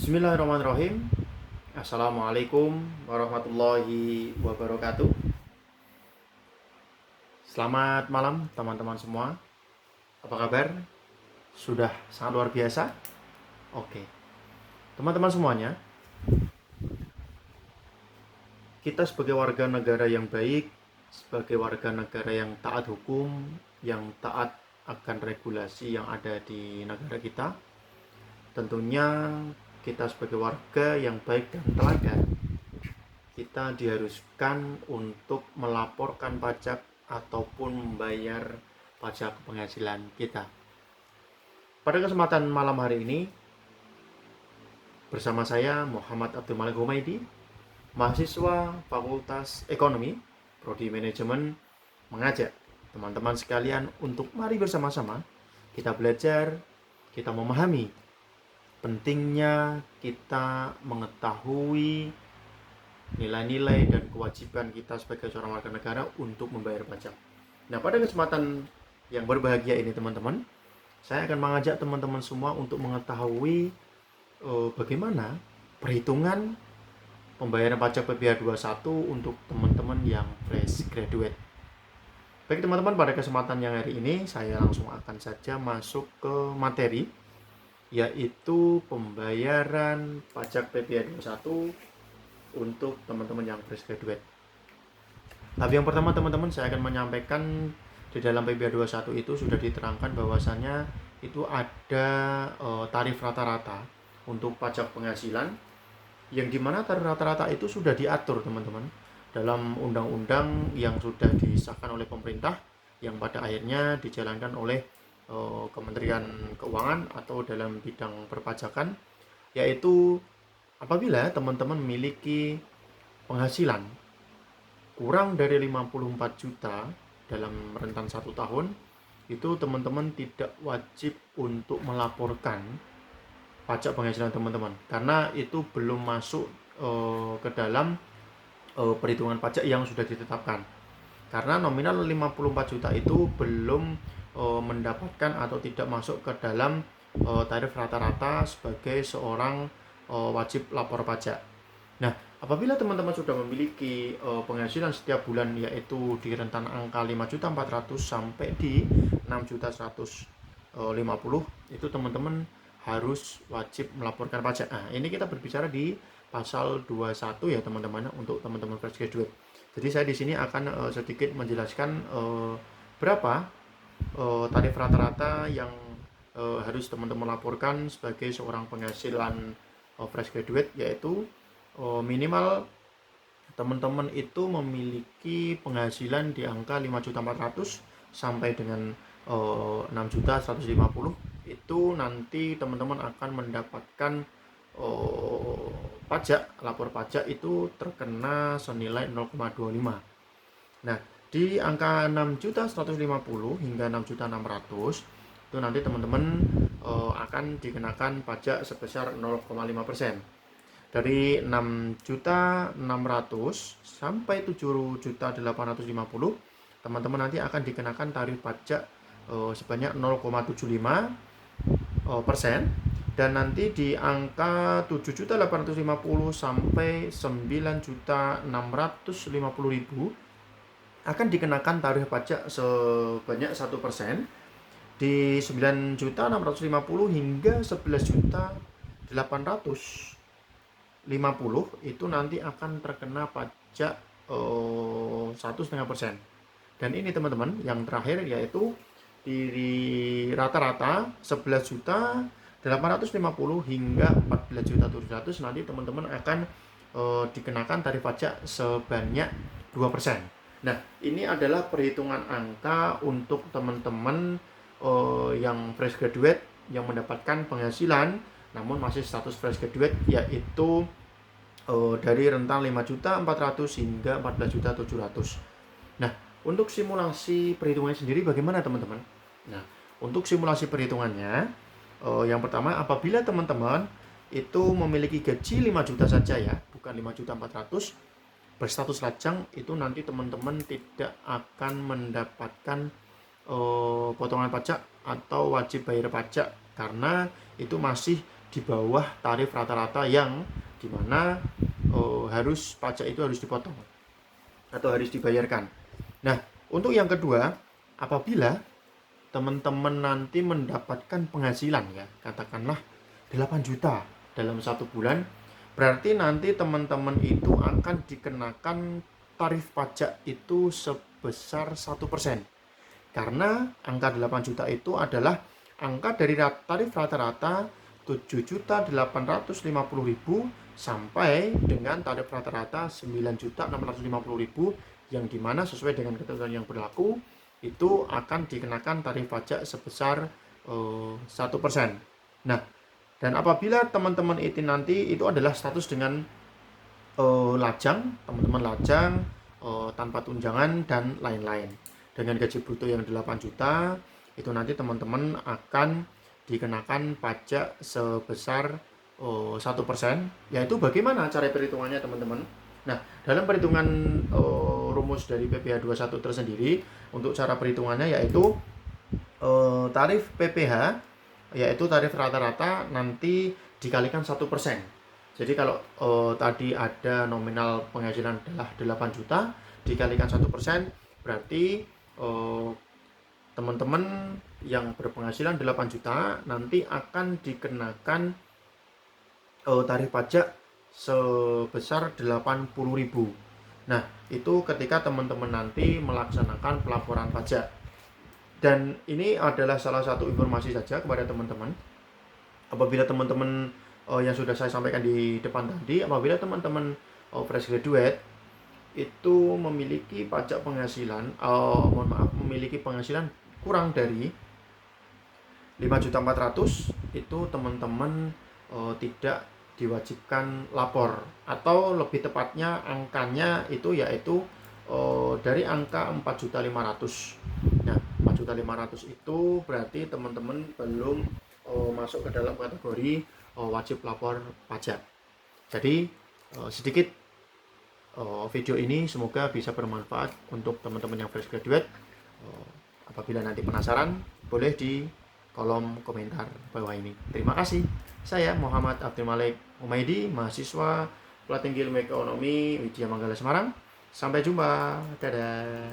Bismillahirrahmanirrahim. Assalamualaikum warahmatullahi wabarakatuh. Selamat malam teman-teman semua. Apa kabar? Sudah sangat luar biasa? Oke. Teman-teman semuanya, kita sebagai warga negara yang baik, sebagai warga negara yang taat hukum, yang taat akan regulasi yang ada di negara kita, tentunya kita sebagai warga yang baik dan teladan, kita diharuskan untuk melaporkan pajak ataupun membayar pajak penghasilan kita. Pada kesempatan malam hari ini, bersama saya Muhammad Abdul Malik Humaydi, mahasiswa Fakultas Ekonomi, Prodi Manajemen, mengajak teman-teman sekalian untuk mari bersama-sama kita belajar, kita memahami pentingnya kita mengetahui nilai-nilai dan kewajiban kita sebagai seorang warga negara untuk membayar pajak. Nah, pada kesempatan yang berbahagia ini teman-teman, saya akan mengajak teman-teman semua untuk mengetahui bagaimana perhitungan pembayaran pajak PPh 21 untuk teman-teman yang fresh graduate. Baik teman-teman, pada kesempatan yang hari ini saya langsung akan saja masuk ke materi, yaitu pembayaran pajak PPh 21 untuk teman-teman yang fresh graduate. Tapi yang pertama teman-teman, saya akan menyampaikan di dalam PPh 21 itu sudah diterangkan bahwasannya itu ada tarif rata-rata untuk pajak penghasilan, yang dimana tarif rata-rata itu sudah diatur teman-teman dalam undang-undang yang sudah disahkan oleh pemerintah, yang pada akhirnya dijalankan oleh Kementerian Keuangan atau dalam bidang perpajakan, yaitu apabila teman-teman memiliki penghasilan kurang dari 54 juta dalam rentan 1 tahun, itu teman-teman tidak wajib untuk melaporkan pajak penghasilan teman-teman, karena itu belum masuk ke dalam perhitungan pajak yang sudah ditetapkan. Karena nominal 54 juta itu belum mendapatkan atau tidak masuk ke dalam tarif rata-rata sebagai seorang wajib lapor pajak. Nah, apabila teman-teman sudah memiliki penghasilan setiap bulan yaitu di rentan angka 5.400.000 sampai di 6.150.000, itu teman-teman harus wajib melaporkan pajak. Nah, ini kita berbicara di pasal 21 ya teman-teman, untuk teman-teman fresh graduate. Jadi saya di sini akan sedikit menjelaskan berapa tarif rata-rata yang harus teman-teman laporkan sebagai seorang penghasilan fresh graduate, yaitu minimal teman-teman itu memiliki penghasilan di angka 5.400.000 sampai dengan 6.150.000. Itu nanti teman-teman akan mendapatkan lapor pajak itu terkena senilai 0,25. Nah, di angka 6.150.000 hingga 6.600.000 itu nanti teman-teman akan dikenakan pajak sebesar 0,5%. Dari 6.600.000 sampai 7.850.000, teman-teman nanti akan dikenakan tarif pajak sebanyak 0,75%. Dan nanti di angka 7.850.000 sampai 9.650.000 akan dikenakan tarif pajak sebanyak 1%. Di 9.650.000 hingga 11.850.000 itu nanti akan terkena pajak 1,5%. Dan ini teman-teman yang terakhir, yaitu di rata-rata 11.850.000 hingga 14.700.000 nanti teman-teman akan dikenakan tarif pajak sebanyak 2%. Nah, ini adalah perhitungan angka untuk teman-teman yang fresh graduate yang mendapatkan penghasilan namun masih status fresh graduate, yaitu dari rentang 5.400.000 hingga 14.700.000. Nah, untuk simulasi perhitungannya sendiri bagaimana teman-teman? Nah, untuk simulasi perhitungannya, yang pertama, apabila teman-teman itu memiliki gaji 5 juta saja ya, bukan 5.400.000, berstatus lajang, itu nanti teman-teman tidak akan mendapatkan potongan pajak atau wajib bayar pajak, karena itu masih di bawah tarif rata-rata yang dimana harus pajak itu harus dipotong atau harus dibayarkan. Nah, untuk yang kedua, apabila teman-teman nanti mendapatkan penghasilan ya, katakanlah 8 juta dalam 1 bulan, berarti nanti teman-teman itu akan dikenakan tarif pajak itu sebesar 1%. Karena angka 8 juta itu adalah angka dari tarif rata-rata 7.850.000 sampai dengan tarif rata-rata 9.650.000 yang dimana sesuai dengan ketentuan yang berlaku itu akan dikenakan tarif pajak sebesar 1%. Nah, dan apabila teman-teman itu nanti itu adalah status dengan lajang, teman-teman lajang tanpa tunjangan dan lain-lain. Dengan gaji bruto yang 8 juta, itu nanti teman-teman akan dikenakan pajak sebesar 1%. Yaitu bagaimana cara perhitungannya teman-teman? Nah, dalam perhitungan rumus dari PPh 21 tersendiri, untuk cara perhitungannya yaitu tarif PPh, yaitu tarif rata-rata nanti dikalikan 1%. Jadi kalau tadi ada nominal penghasilan adalah 8 juta dikalikan 1%, berarti teman-teman yang berpenghasilan 8 juta nanti akan dikenakan tarif pajak sebesar 80.000. Nah, itu ketika teman-teman nanti melaksanakan pelaporan pajak. Dan ini adalah salah satu informasi saja kepada teman-teman. Apabila teman-teman yang sudah saya sampaikan di depan tadi, apabila teman-teman fresh graduate itu memiliki pajak penghasilan, memiliki penghasilan kurang dari 5.400.000, itu teman-teman tidak diwajibkan lapor, atau lebih tepatnya angkanya itu yaitu dari angka 4.500.000. Nah, 4.500.000 itu berarti teman-teman belum masuk ke dalam kategori wajib lapor pajak. Jadi sedikit video ini semoga bisa bermanfaat untuk teman-teman yang fresh graduate. Apabila nanti penasaran, boleh di kolom komentar bawah ini. Terima kasih. Saya Muhammad Abdul Malik Humaydi, mahasiswa Pelatihan Ilmu Ekonomi Widya Manggala Semarang. Sampai jumpa. Dadah.